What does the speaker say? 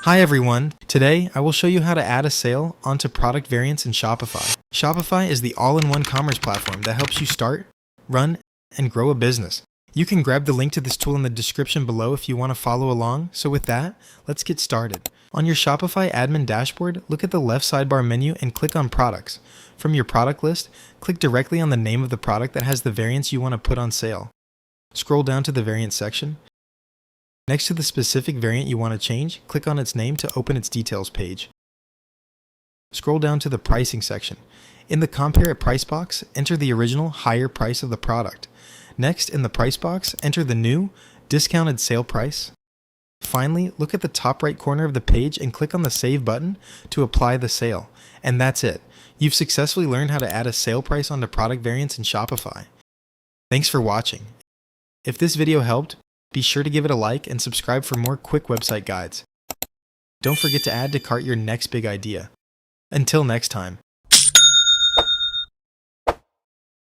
Hi everyone! Today, I will show you how to add a sale onto product variants in Shopify. Shopify is the all-in-one commerce platform that helps you start, run, and grow a business. You can grab the link to this tool in the description below if you want to follow along. So with that, let's get started. On your Shopify admin dashboard, look at the left sidebar menu and click on Products. From your product list, click directly on the name of the product that has the variants you want to put on sale. Scroll down to the variant section. Next to the specific variant you want to change, click on its name to open its details page. Scroll down to the pricing section. In the Compare at Price box, enter the original higher price of the product. Next, in the price box, enter the new discounted sale price. Finally, look at the top right corner of the page and click on the Save button to apply the sale. And that's it. You've successfully learned how to add a sale price onto product variants in Shopify. Thanks for watching. If this video helped, be sure to give it a like and subscribe for more quick website guides. Don't forget to add to cart your next big idea. Until next time.